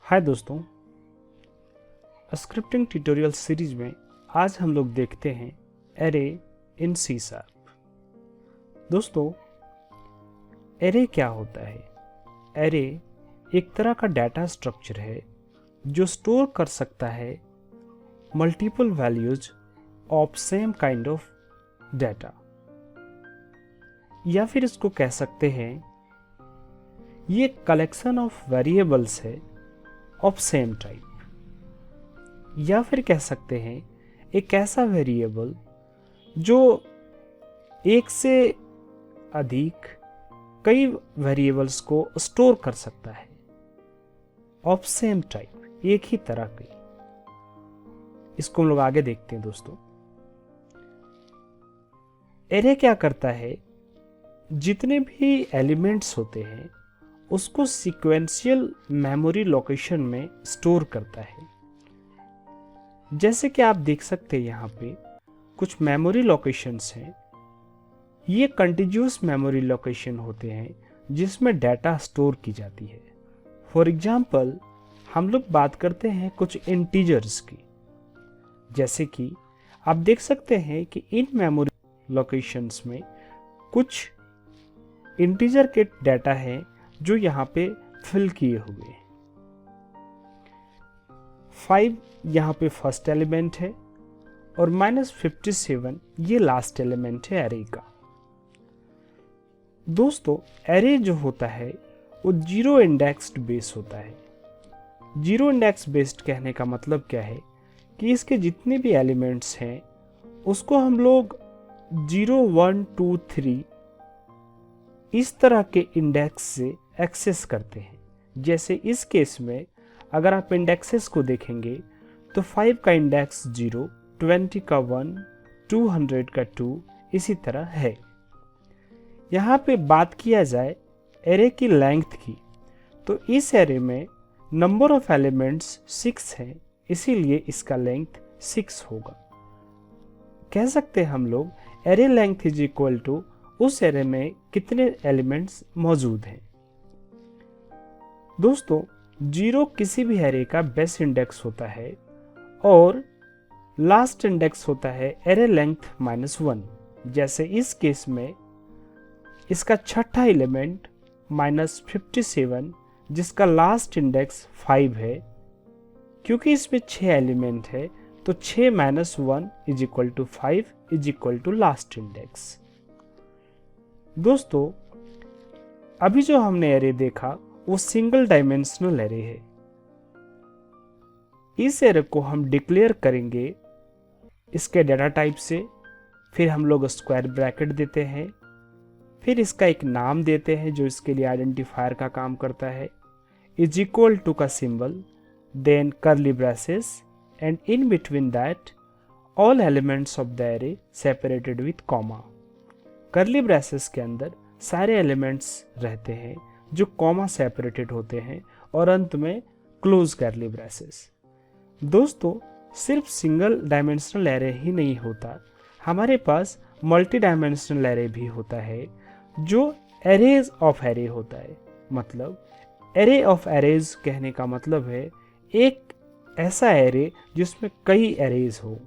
हाय दोस्तों, scripting tutorial series में आज हम लोग देखते हैं एरे इन सी शार्प। दोस्तों, एरे क्या होता है? एरे एक तरह का डाटा स्ट्रक्चर है जो स्टोर कर सकता है multiple values of same kind of data, या फिर इसको कह सकते हैं ये कलेक्शन ऑफ वेरिएबल्स है ऑफ सेम टाइप, या फिर कह सकते हैं एक ऐसा वेरिएबल जो एक से अधिक कई वेरिएबल्स को स्टोर कर सकता है ऑफ सेम टाइप, एक ही तरह की। इसको हम लोग आगे देखते हैं। दोस्तों, एरे क्या करता है? जितने भी एलिमेंट्स होते हैं उसको सीक्वेंशियल मेमोरी लोकेशन में स्टोर करता है। जैसे कि आप देख सकते हैं यहाँ पे कुछ मेमोरी लोकेशंस हैं। ये कंटिन्यूअस मेमोरी लोकेशन होते हैं जिसमें डाटा स्टोर की जाती है। फॉर एग्जाम्पल, हम लोग बात करते हैं कुछ इंटीजर्स की। जैसे कि आप देख सकते हैं कि इन मेमोरी लोकेशंस में कुछ इंटीजर के डाटा है जो यहाँ पे फिल किए हुए हैं। 5 यहाँ पे फर्स्ट एलिमेंट है और -57 ये लास्ट एलिमेंट है एरे का। दोस्तों, एरे जो होता है वो जीरो इंडेक्स्ड बेस होता है। जीरो इंडेक्स बेस्ड कहने का मतलब क्या है कि इसके जितने भी एलिमेंट्स हैं उसको हम लोग 0, 1, 2, 3 इस तरह के इंडेक्स से एक्सेस करते हैं। जैसे इस केस में अगर आप इंडेक्सेस को देखेंगे तो 5 का इंडेक्स 0, 20 का 1, 200 का 2 इसी तरह है। यहाँ पे बात किया जाए एरे की लेंथ की, तो इस एरे में नंबर ऑफ एलिमेंट्स 6 है, इसीलिए इसका लेंथ 6 होगा। कह सकते हैं हम लोग array length is equal to उस एरे में कितने एलिमेंट्स मौजूद हैं। दोस्तों, 0 किसी भी एरे का बेस इंडेक्स होता है और लास्ट इंडेक्स होता है एरे लेंथ -1। जैसे इस केस में इसका छठा एलिमेंट -57 जिसका लास्ट इंडेक्स 5 है। क्योंकि इसमें 6 एलिमेंट है तो 6 - 1 is equal to 5 is equal to last index. दोस्तों, अभी जो हमने एरे देखा वो सिंगल डायमेंशनल एरे है। इस एरे को हम डिक्लेयर करेंगे इसके डाटा टाइप से, फिर हम लोग स्क्वायर ब्रैकेट देते हैं, फिर इसका एक नाम देते हैं जो इसके लिए आइडेंटिफायर का काम करता है, इज इक्वल टू का symbol, then curly braces, and in between that all elements of the array separated with comma. Curly braces के अंदर सारे एलिमेंट्स रहते हैं जो कॉमा सेपरेटेड होते हैं और अंत में क्लोज कर्ली ब्रेसेस। दोस्तों, सिर्फ सिंगल डायमेंशनल एरे ही नहीं होता, हमारे पास मल्टी डायमेंशनल एरे भी होता है जो एरेज ऑफ एरे होता है। मतलब एरे ऑफ एरेज कहने का मतलब है एक ऐसा एरे जिसमें कई एरेज हो।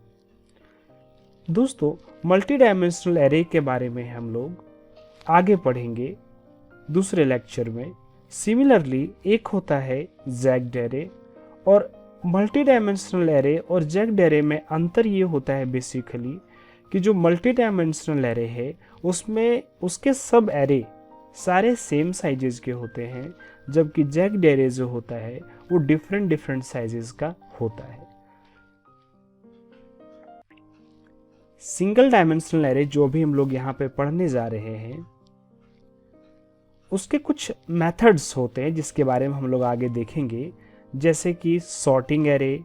दोस्तों, मल्टी डायमेंशनल एरे के बारे में हम लोग आगे पढ़ेंगे दूसरे लेक्चर में। सिमिलरली एक होता है जैग्ड एरे, और मल्टी डायमेंशनल एरे और जैग्ड एरे में अंतर ये होता है बेसिकली कि जो मल्टी डायमेंशनल एरे है उसमें उसके सब एरे सारे सेम साइजेस के होते हैं, जबकि जैग्ड एरे जो होता है वो डिफरेंट साइजेस का होता है। सिंगल डायमेंशनल एरे जो भी हम लोग यहाँ पे पढ़ने जा रहे हैं उसके कुछ मेथड्स होते हैं जिसके बारे में हम लोग आगे देखेंगे, जैसे कि sorting array,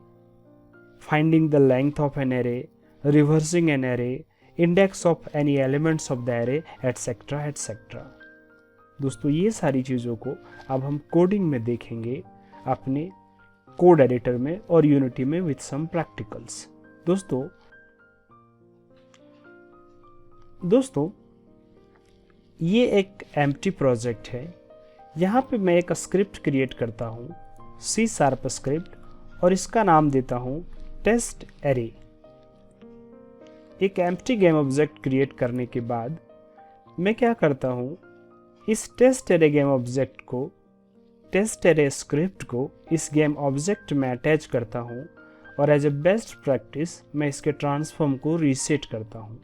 finding the length of an array, reversing an array, index of any elements of the array, etcetera etcetera. दोस्तों, ये सारी चीज़ों को अब हम कोडिंग में देखेंगे अपने कोड एडिटर में और यूनिटी में विथ सम प्रैक्टिकल्स। दोस्तों, ये एक एम्प्टी प्रोजेक्ट है। यहाँ पे मैं एक स्क्रिप्ट क्रिएट करता हूँ C# स्क्रिप्ट और इसका नाम देता हूँ टेस्ट एरे। एक एम्प्टी गेम ऑब्जेक्ट क्रिएट करने के बाद मैं क्या करता हूँ, इस टेस्ट एरे गेम ऑब्जेक्ट को, टेस्ट एरे स्क्रिप्ट को इस गेम ऑब्जेक्ट में अटैच करता हूँ और एज ए बेस्ट प्रैक्टिस मैं इसके ट्रांसफॉर्म को रीसेट करता हूँ।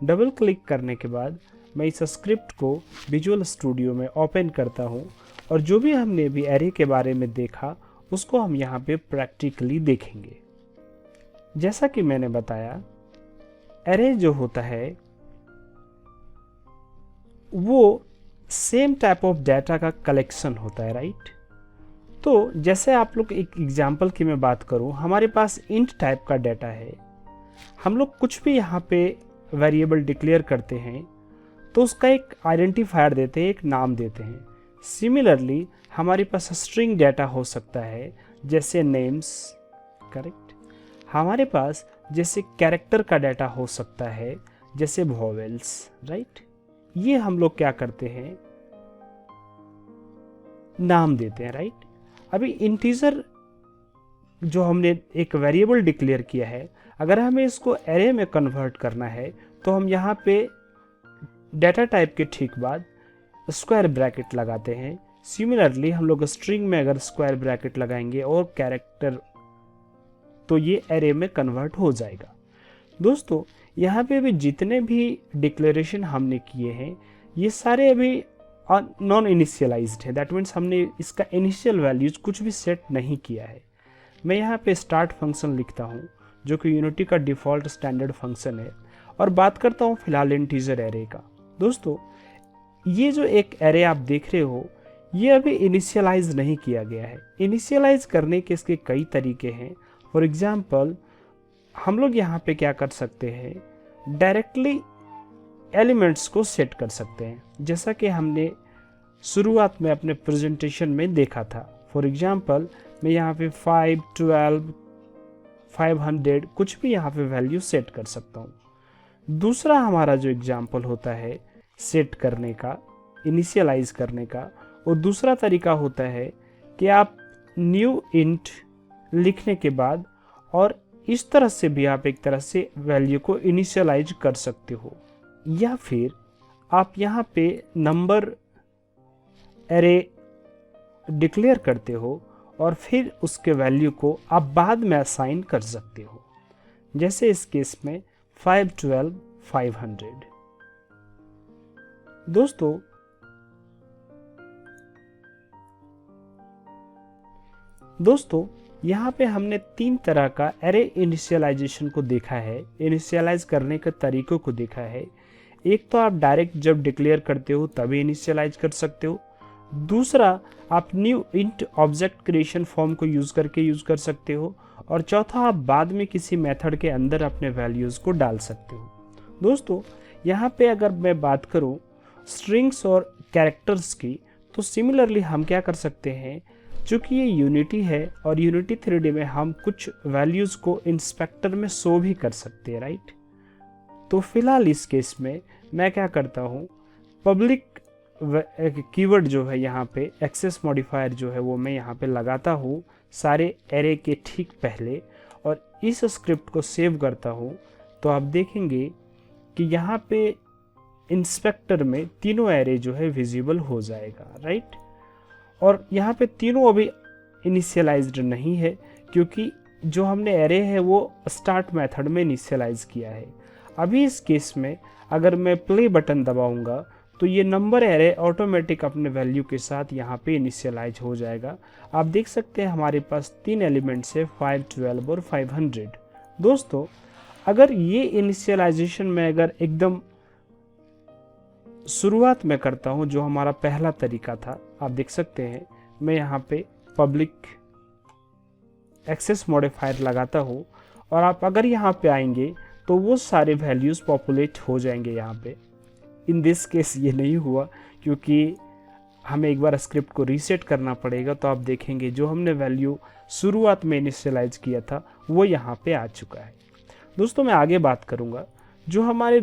डबल क्लिक करने के बाद मैं इस स्क्रिप्ट को विजुअल स्टूडियो में ओपन करता हूँ और जो भी हमने अभी एरे के बारे में देखा उसको हम यहाँ पे प्रैक्टिकली देखेंगे। जैसा कि मैंने बताया, एरे जो होता है वो सेम टाइप ऑफ डाटा का कलेक्शन होता है, राइट। तो जैसे आप लोग एक एग्जांपल की मैं बात करूं, हमारे पास इंट टाइप का डाटा है, हम लोग कुछ भी यहाँ पे वेरिएबल डिक्लेयर करते हैं तो उसका एक आइडेंटिफायर देते हैं, एक नाम देते हैं। सिमिलरली हमारे पास स्ट्रिंग डाटा हो सकता है जैसे नेम्स, करेक्ट। हमारे पास जैसे कैरेक्टर का डाटा हो सकता है जैसे वोवेल्स, राइट। ये हम लोग क्या करते हैं, नाम देते हैं, राइट। अभी इंटीजर जो हमने एक वेरिएबल डिक्लेयर किया है, अगर हमें इसको एरे में कन्वर्ट करना है तो हम यहाँ पे डाटा टाइप के ठीक बाद स्क्वायर ब्रैकेट लगाते हैं। सिमिलरली हम लोग स्ट्रिंग में अगर स्क्वायर ब्रैकेट लगाएंगे और कैरेक्टर, तो ये एरे में कन्वर्ट हो जाएगा। दोस्तों यहाँ पे भी जितने भी डिक्लेरेशन हमने किए हैं ये सारे अभी नॉन इनिशियलाइज्ड है। दैट मीन्स हमने इसका इनिशियल वैल्यूज कुछ भी सेट नहीं किया है। मैं यहाँ पे स्टार्ट फंक्शन लिखता हूँ जो कि यूनिटी का डिफ़ॉल्ट स्टैंडर्ड फंक्शन है और बात करता हूँ फिलहाल इंटीजर एरे का। दोस्तों ये जो एक एरे आप देख रहे हो ये अभी इनिशियलाइज नहीं किया गया है। इनिशियलाइज करने के इसके कई तरीके हैं। फॉर एग्जाम्पल हम लोग यहाँ पे क्या कर सकते हैं, डायरेक्टली एलिमेंट्स को सेट कर सकते हैं जैसा कि हमने शुरुआत में अपने प्रेजेंटेशन में देखा था। फॉर एग्जाम्पल मैं यहाँ पे 5, 12, 500 कुछ भी यहाँ पे वैल्यू सेट कर सकता हूँ। दूसरा हमारा जो एग्जाम्पल होता है सेट करने का, इनिशियलाइज करने का, वो दूसरा तरीका होता है कि आप न्यू इंट लिखने के बाद और इस तरह से भी आप एक तरह से वैल्यू को इनिशियलाइज कर सकते हो, या फिर आप यहाँ पे नंबर एरे डिक्लेयर करते हो और फिर उसके वैल्यू को आप बाद में असाइन कर सकते हो। जैसे इस केस में 5, 12, 500। दोस्तों यहाँ पे हमने 3 तरह का एरे इनिशियलाइजेशन को देखा है, इनिशियलाइज करने के तरीकों को देखा है। एक तो आप डायरेक्ट जब डिक्लेयर करते हो तभी इनिशियलाइज कर सकते हो। दूसरा आप new int object creation form को यूज़ कर सकते हो। और चौथा आप बाद में किसी मेथड के अंदर अपने वैल्यूज़ को डाल सकते हो। दोस्तों यहाँ पे अगर मैं बात करूँ स्ट्रिंग्स और कैरेक्टर्स की, तो सिमिलरली हम क्या कर सकते हैं, चूँकि ये यूनिटी है और यूनिटी 3D में हम कुछ वैल्यूज़ को इंस्पेक्टर में शो भी कर सकते हैं, राइट। तो फिलहाल इस केस में मैं क्या करता हूँ, पब्लिक कीवर्ड जो है यहाँ पे एक्सेस मॉडिफायर जो है वो मैं यहाँ पे लगाता हूँ सारे एरे के ठीक पहले और इस स्क्रिप्ट को सेव करता हूँ। तो आप देखेंगे कि यहाँ पे इंस्पेक्टर में तीनों एरे जो है विजिबल हो जाएगा, राइट। और यहाँ पे तीनों अभी इनिशियलाइज्ड नहीं है क्योंकि जो हमने एरे है वो स्टार्ट मेथड में इनिशियलाइज किया है। अभी इस केस में अगर मैं प्ले बटन दबाऊंगा तो ये नंबर एरे ऑटोमेटिक अपने वैल्यू के साथ यहाँ पे इनिशियलाइज हो जाएगा। आप देख सकते हैं हमारे पास 3 एलिमेंट्स है, 5, 12 और 500। दोस्तों अगर ये इनिशियलाइजेशन में अगर एकदम शुरुआत में करता हूँ जो हमारा पहला तरीका था, आप देख सकते हैं मैं यहाँ पे पब्लिक एक्सेस मॉडिफायर लगाता हूँ और आप अगर यहाँ पे आएंगे तो वो सारे वैल्यूज़ पॉपुलेट हो जाएंगे यहाँ पे। इन दिस केस ये नहीं हुआ क्योंकि हमें एक बार स्क्रिप्ट को रीसेट करना पड़ेगा। तो आप देखेंगे जो हमने वैल्यू शुरुआत में इनिशियलाइज किया था वो यहाँ पे आ चुका है। दोस्तों मैं आगे बात करूँगा जो हमारे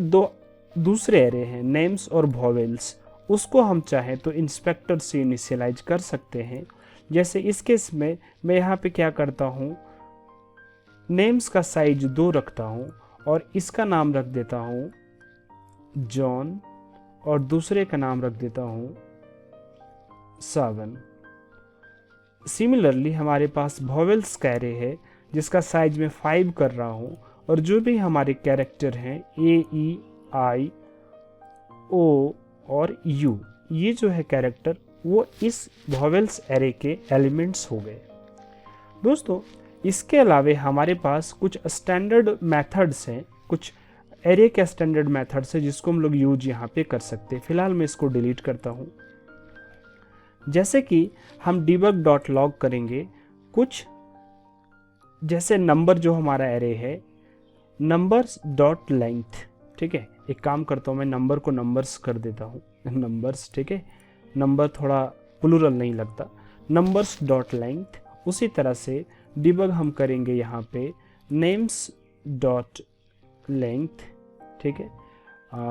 दूसरे एरे हैं नेम्स और वोवेल्स, उसको हम चाहें तो इंस्पेक्टर से इनिशियलाइज कर सकते हैं। जैसे इस केस में मैं यहाँ पे क्या करता हूँ, नेम्स का साइज 2 रखता हूँ और इसका नाम रख देता हूँ जॉन और दूसरे का नाम रख देता हूँ 7। सिमिलरली हमारे पास वॉवेल्स का एरे है जिसका साइज मैं 5 कर रहा हूँ और जो भी हमारे कैरेक्टर हैं ए, ई, आई, ओ और यू, ये जो है कैरेक्टर वो इस वॉवेल्स एरे के एलिमेंट्स हो गए। दोस्तों इसके अलावे हमारे पास कुछ स्टैंडर्ड मेथड्स हैं, कुछ एरे के स्टैंडर्ड मेथड्स हैं जिसको हम लोग यूज यहाँ पे कर सकते हैं। फिलहाल मैं इसको डिलीट करता हूँ। जैसे कि हम debug.log करेंगे, कुछ जैसे नंबर जो हमारा एरे है नंबर्स डॉट लेंथ, ठीक है, एक काम करता हूँ मैं नंबर को नंबर्स कर देता हूँ, नंबर्स, ठीक है, नंबर थोड़ा प्लूरल नहीं लगता, नंबर्स डॉट लेंथ। उसी तरह से डिबग हम करेंगे यहाँ पे नेम्स डॉट लेंथ, ठीक है।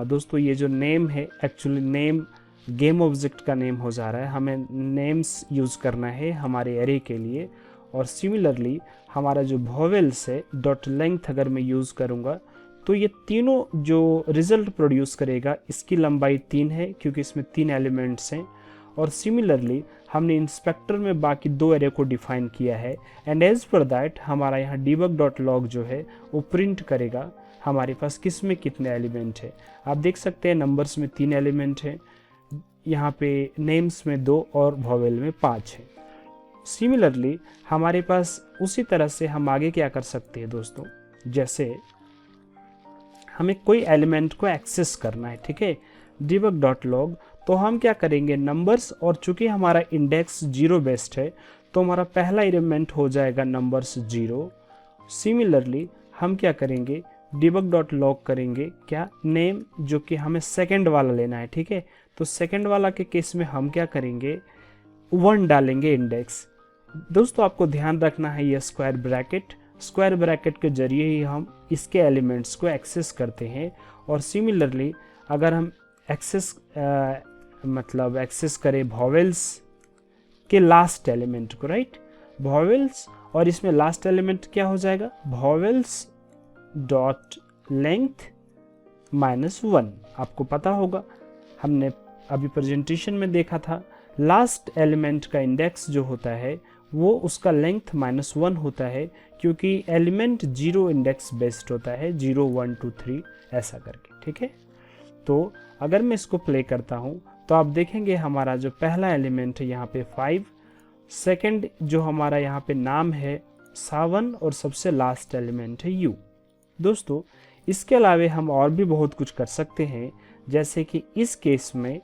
दोस्तों ये जो नेम है एक्चुअली नेम गेम ऑब्जेक्ट का नेम हो जा रहा है, हमें नेम्स यूज़ करना है हमारे एरे के लिए। और सिमिलरली हमारा जो वॉवेल्स है डॉट लेंथ अगर मैं यूज़ करूँगा तो ये तीनों जो रिजल्ट प्रोड्यूस करेगा इसकी लंबाई 3 है क्योंकि इसमें 3 एलिमेंट्स हैं। और सिमिलरली हमने इंस्पेक्टर में बाकी 2 एरे को डिफाइन किया है एंड एज पर दैट हमारा यहाँ debug.log जो है वो प्रिंट करेगा हमारे पास किस में कितने एलिमेंट है। आप देख सकते हैं नंबर्स में 3 एलिमेंट है, यहाँ पे नेम्स में 2 और वॉवेल में 5 है। सिमिलरली हमारे पास उसी तरह से हम आगे क्या कर सकते हैं दोस्तों, जैसे हमें कोई एलिमेंट को एक्सेस करना है, ठीक है, debug.log, तो हम क्या करेंगे नंबर्स, और चूंकि हमारा इंडेक्स 0 बेस्ड है तो हमारा पहला एलिमेंट हो जाएगा नंबर्स 0। सिमिलरली हम क्या करेंगे debug.log करेंगे क्या नेम, जो कि हमें सेकंड वाला लेना है, ठीक है, तो सेकंड वाला के केस में हम क्या करेंगे 1 डालेंगे इंडेक्स। दोस्तों आपको ध्यान रखना है ये स्क्वायर ब्रैकेट के जरिए ही हम इसके एलिमेंट्स को एक्सेस करते हैं। और सिमिलरली अगर हम एक्सेस करें वॉवेल्स के लास्ट एलिमेंट को, राइट, वॉवेल्स, और इसमें लास्ट एलिमेंट क्या हो जाएगा वॉवेल्स डॉट लेंथ -1। आपको पता होगा हमने अभी प्रेजेंटेशन में देखा था लास्ट एलिमेंट का इंडेक्स जो होता है वो उसका लेंथ -1 होता है क्योंकि एलिमेंट 0 इंडेक्स बेस्ड होता है, 0 1 2 3 ऐसा करके, ठीक है। तो अगर मैं इसको प्ले करता हूँ तो आप देखेंगे हमारा जो पहला एलिमेंट है यहाँ पे 5, सेकंड जो हमारा यहाँ पे नाम है 7 और सबसे लास्ट एलिमेंट है u। दोस्तों इसके अलावे हम और भी बहुत कुछ कर सकते हैं, जैसे कि इस केस में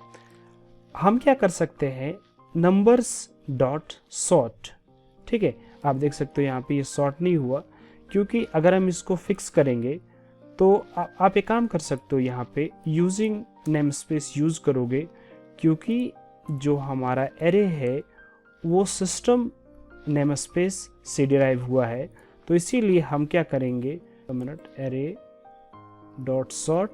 हम क्या कर सकते हैं नंबर्स डॉट सॉर्ट, ठीक है। आप देख सकते हो यहाँ पे ये सॉर्ट नहीं हुआ क्योंकि अगर हम इसको फिक्स करेंगे तो आप एक काम कर सकते हो यहाँ पे यूजिंग नेम स्पेस यूज करोगे क्योंकि जो हमारा एरे है वो सिस्टम नेम स्पेस से डिराइव हुआ है। तो इसीलिए हम क्या करेंगे एरे डॉट सॉर्ट,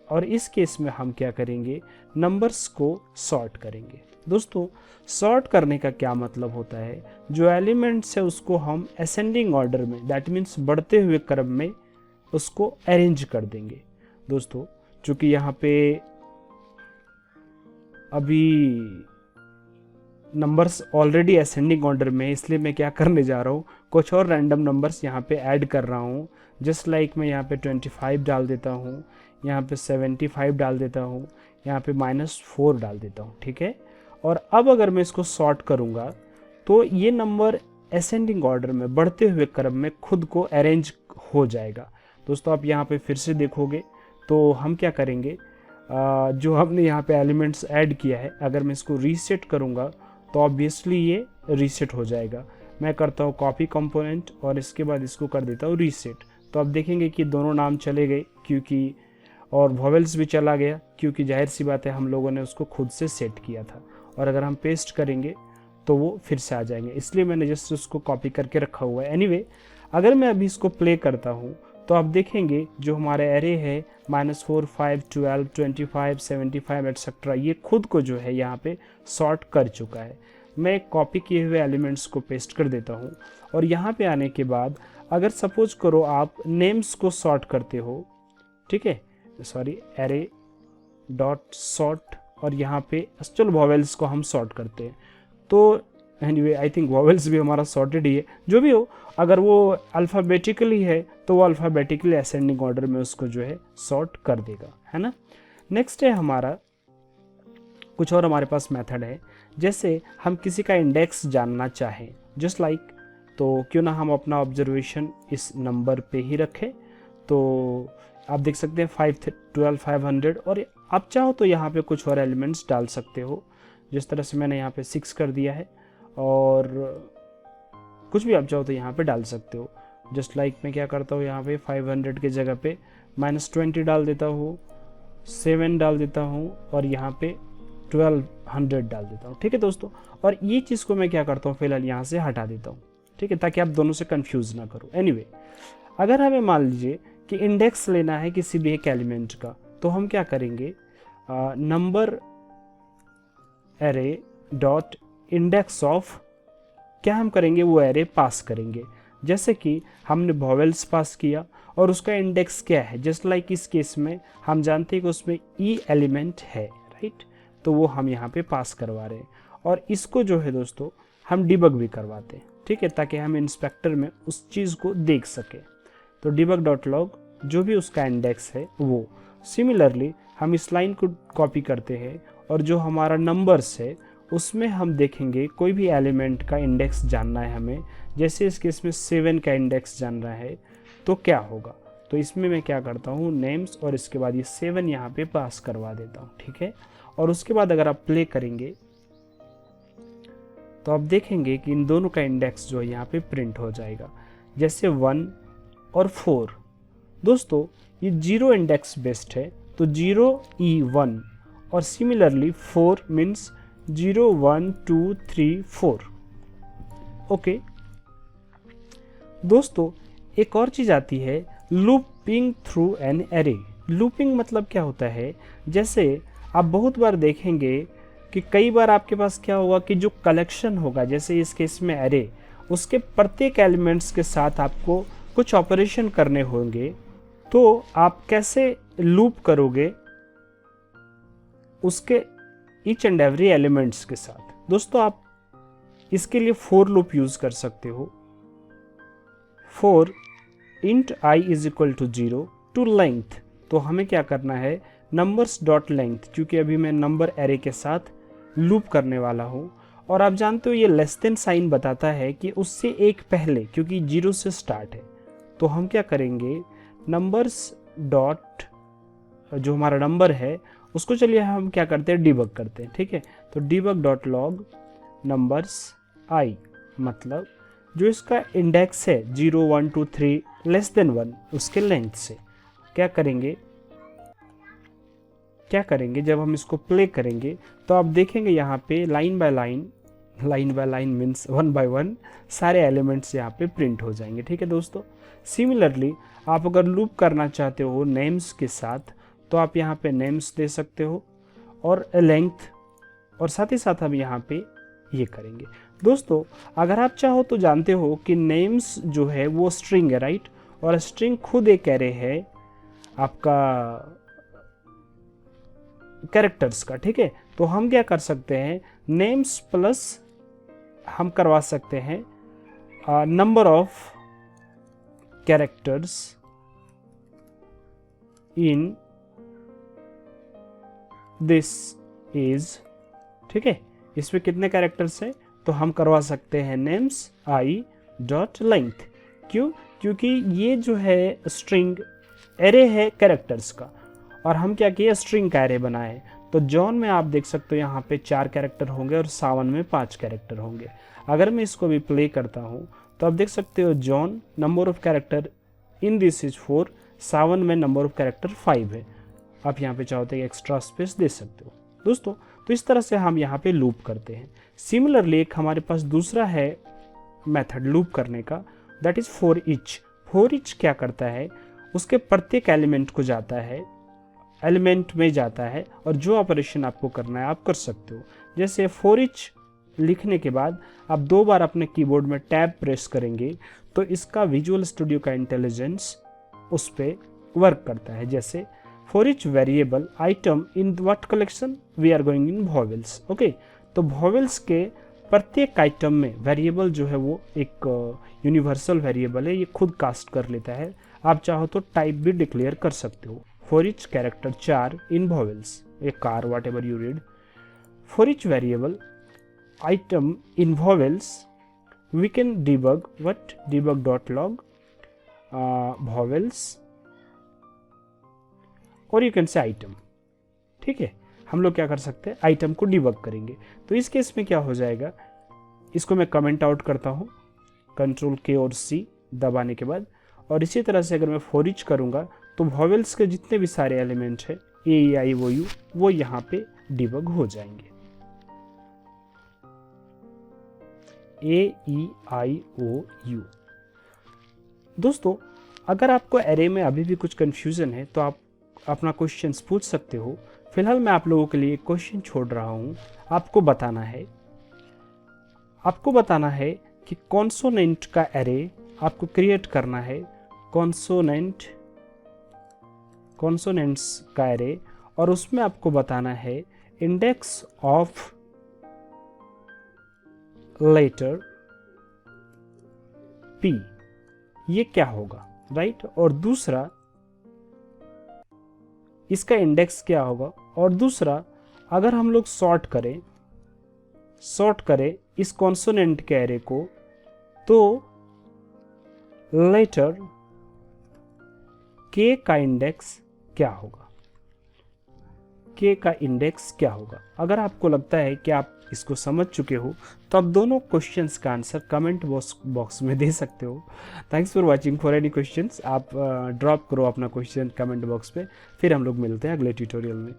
और इस केस में हम क्या करेंगे नंबर्स को सॉर्ट करेंगे। दोस्तों सॉर्ट करने का क्या मतलब होता है, जो एलिमेंट्स है उसको हम असेंडिंग ऑर्डर में, दैट मीन्स बढ़ते हुए क्रम में उसको अरेंज कर देंगे। दोस्तों चूंकि यहाँ पे अभी नंबर्स ऑलरेडी असेंडिंग ऑर्डर में, इसलिए मैं क्या करने जा रहा हूँ कुछ और रैंडम नंबर्स यहाँ पे ऐड कर रहा हूँ। जस्ट लाइक मैं यहाँ पे 25 डाल देता हूँ, यहाँ पे 75 डाल देता हूँ, यहाँ पे -4 डाल देता हूँ, ठीक है। और अब अगर मैं इसको सॉर्ट करूँगा तो ये नंबर असेंडिंग ऑर्डर में बढ़ते हुए क्रम में खुद को अरेंज हो जाएगा। दोस्तों आप यहाँ पे फिर से देखोगे तो हम क्या करेंगे, जो हमने यहाँ पे एलिमेंट्स ऐड किया है अगर मैं इसको रीसेट करूँगा तो ऑब्वियसली ये रीसेट हो जाएगा। मैं करता हूँ कॉपी कंपोनेंट और इसके बाद इसको कर देता हूँ रीसेट, तो आप देखेंगे कि दोनों नाम चले गए क्योंकि, और वॉवेल्स भी चला गया क्योंकि जाहिर सी बात है हम लोगों ने उसको खुद से सेट किया था। और अगर हम पेस्ट करेंगे तो वो फिर से आ जाएंगे, इसलिए मैंने जस्ट उसको कॉपी करके रखा हुआ है। एनीवे अगर मैं अभी इसको प्ले करता हूँ तो आप देखेंगे जो हमारा एरे है -4 5 12 25 75 एटसेट्रा ये खुद को जो है यहाँ पे सॉर्ट कर चुका है। मैं कॉपी किए हुए एलिमेंट्स को पेस्ट कर देता हूँ और यहाँ पे आने के बाद अगर सपोज करो आप नेम्स को सॉर्ट करते हो, ठीक है, सॉरी एरे डॉट सॉर्ट, और यहाँ पे एक्चुअल वॉवेल्स को हम सॉर्ट करते हैं, तो एनीवे आई थिंक वॉवेल्स भी हमारा सॉर्टेड ही है, जो भी हो, अगर वो अल्फ़ाबेटिकली है तो वो अल्फ़ाबेटिकली असेंडिंग ऑर्डर में उसको जो है सॉर्ट कर देगा, है ना। नेक्स्ट है हमारा कुछ और हमारे पास मेथड है, जैसे हम किसी का इंडेक्स जानना चाहें जस्ट लाइक, तो क्यों ना हम अपना ऑब्जर्वेशन इस नंबर पे ही रखें। तो आप देख सकते हैं 5, 12, 500, और आप चाहो तो यहाँ पे कुछ और एलिमेंट्स डाल सकते हो, जिस तरह से मैंने यहाँ पे 6 कर दिया है, और कुछ भी आप चाहो तो यहाँ पे डाल सकते हो। जस्ट लाइक मैं क्या करता हूँ, यहाँ पे 500 के जगह पे -20 डाल देता हूँ, 7 डाल देता हूँ, और यहाँ पे 1200 डाल देता हूँ, ठीक है दोस्तों। और ये चीज़ को मैं क्या करता हूँ, फिलहाल यहाँ से हटा देता हूँ, ठीक है, ताकि आप दोनों से कंफ्यूज ना करो। एनीवे, अगर हमें मान लीजिए कि इंडेक्स लेना है किसी भी एक एलिमेंट का, तो हम क्या करेंगे, number array dot index of, क्या हम करेंगे, वो एरे पास करेंगे। जैसे कि हमने वॉवेल्स पास किया और उसका इंडेक्स क्या है, जस्ट लाइक इस केस में हम जानते हैं कि उसमें ई एलिमेंट है, राइट, तो वो हम यहाँ पे पास करवा रहे हैं। और इसको जो है दोस्तों हम डिबग भी करवाते हैं, ठीक है, ताकि हम इंस्पेक्टर में उस चीज़ को देख सकें। तो डिबग डॉट लॉग जो भी उसका इंडेक्स है वो, सिमिलरली हम इस लाइन को कॉपी करते हैं और जो हमारा नंबर्स है उसमें हम देखेंगे कोई भी एलिमेंट का इंडेक्स जानना है हमें, जैसे इस केस में 7 का इंडेक्स जानना है तो क्या होगा, तो इसमें मैं क्या करता हूँ, नेम्स और इसके बाद ये 7 यहाँ पे पास करवा देता हूँ, ठीक है। और उसके बाद अगर आप प्ले करेंगे तो आप देखेंगे कि इन दोनों का इंडेक्स जो है यहाँ पे प्रिंट हो जाएगा, जैसे 1 और 4। दोस्तों ये 0 इंडेक्स बेस्ड है, तो 0E1, और सिमिलरली 4 मीन्स 0, 1, 2, 3, 4। ओके दोस्तों, एक और चीज़ आती है looping through an array. Looping मतलब क्या होता है, जैसे आप बहुत बार देखेंगे कि कई बार आपके पास क्या होगा कि जो कलेक्शन होगा, जैसे इस केस में एरे, उसके प्रत्येक एलिमेंट्स के साथ आपको कुछ ऑपरेशन करने होंगे, तो आप कैसे लूप करोगे उसके ईच एंड एवरी एलिमेंट्स के साथ। दोस्तों आप इसके लिए फॉर लूप यूज कर सकते हो। For int i is equal to 0 to length, तो हमें क्या करना है, नंबर्स डॉट लेंथ, क्योंकि अभी मैं नंबर एरे के साथ लूप करने वाला हूँ। और आप जानते हो ये लेस देन साइन बताता है कि उससे एक पहले, क्योंकि 0 से स्टार्ट है, तो हम क्या करेंगे, नंबर्स डॉट जो हमारा नंबर है उसको चलिए हम क्या करते हैं, डिबग करते हैं, ठीक है। तो debug dot log numbers I, मतलब जो इसका इंडेक्स है 0, 1, 2, 3 लेस देन 1, उसके लेंथ से क्या करेंगे जब हम इसको प्ले करेंगे तो आप देखेंगे यहाँ पे line by line means 1 by 1 सारे एलिमेंट्स यहाँ पे प्रिंट हो जाएंगे, ठीक है दोस्तों। सिमिलरली आप अगर लूप करना चाहते हो नेम्स के साथ, तो आप यहाँ पे नेम्स दे सकते हो और लेंथ, और साथ ही साथ हम यहाँ पे ये करेंगे। दोस्तों अगर आप चाहो तो जानते हो कि नेम्स जो है वो स्ट्रिंग है, राइट, और स्ट्रिंग खुद एक एरे है आपका कैरेक्टर्स का, ठीक है। तो हम क्या कर सकते हैं, नेम्स प्लस हम करवा सकते हैं number of characters in this is, ठीक है, इसमें कितने कैरेक्टर्स हैं, तो हम करवा सकते हैं नेम्स आई डॉट लेंथ। क्यों, क्योंकि ये जो है स्ट्रिंग एरे है कैरेक्टर्स का, और हम क्या किए, स्ट्रिंग का एरे बनाए। तो जॉन में आप देख सकते हो यहाँ पे 4 कैरेक्टर होंगे और सावन में 5 कैरेक्टर होंगे। अगर मैं इसको भी प्ले करता हूँ तो आप देख सकते हो John number of character in this is 4, सावन में नंबर ऑफ कैरेक्टर 5 है। आप यहाँ पे चाहते हैं एक्स्ट्रा स्पेस दे सकते हो दोस्तों। तो इस तरह से हम यहाँ पे लूप करते हैं। सिमिलरली एक हमारे पास दूसरा है मेथड लूप करने का, that is for each. For each क्या करता है, उसके प्रत्येक एलिमेंट को जाता है, एलिमेंट में जाता है और जो ऑपरेशन आपको करना है आप कर सकते हो। जैसे फॉर ईच लिखने के बाद आप 2 बार अपने कीबोर्ड में टैब प्रेस करेंगे तो इसका विजुअल स्टूडियो का इंटेलिजेंस उस पर वर्क करता है। जैसे for each variable item in what collection we are going in vowels. Okay, तो वॉवेल्स के प्रत्येक आइटम में वेरिएबल जो है वो एक यूनिवर्सल वेरिएबल है, ये खुद कास्ट कर लेता है। आप चाहो तो टाइप भी डिक्लेयर कर सकते हो। For each character char in vowels, a car, whatever you read. For each variable item in vowels we can debug what debug dot log vowels और यू कैन से आइटम। ठीक है, हम लोग क्या कर सकते हैं, आइटम को डिबग करेंगे। तो इस केस में क्या हो जाएगा, इसको मैं कमेंट आउट करता हूँ कंट्रोल के और सी दबाने के बाद। और इसी तरह से अगर मैं फॉर ईच करूँगा तो वॉवेल्स के जितने भी सारे एलिमेंट हैं ए ई आई ओ यू वो यहाँ पे डिबग हो जाएंगे। ए ई आई ओ यू। दोस्तों, अगर आपको एरे में अभी भी कुछ कंफ्यूजन है तो आप अपना क्वेश्चंस पूछ सकते हो। फिलहाल मैं आप लोगों के लिए क्वेश्चन छोड़ रहा हूँ। आपको बताना है कि कॉन्सोनेंट का एरे आपको क्रिएट करना है, कॉन्सोनेंट्स का एरे, और उसमें आपको बताना है इंडेक्स ऑफ लेटर पी, ये क्या होगा, राइट। और दूसरा इसका इंडेक्स क्या होगा। और दूसरा, अगर हम लोग सॉर्ट करें इस कॉन्सोनेंट के एरे को तो लेटर के का इंडेक्स क्या होगा। अगर आपको लगता है कि आप इसको समझ चुके हो तो आप दोनों क्वेश्चंस का आंसर कमेंट बॉक्स में दे सकते हो। Thanks for watching. For any questions आप ड्रॉप करो अपना क्वेश्चन कमेंट बॉक्स पे, फिर हम लोग मिलते हैं अगले ट्यूटोरियल में।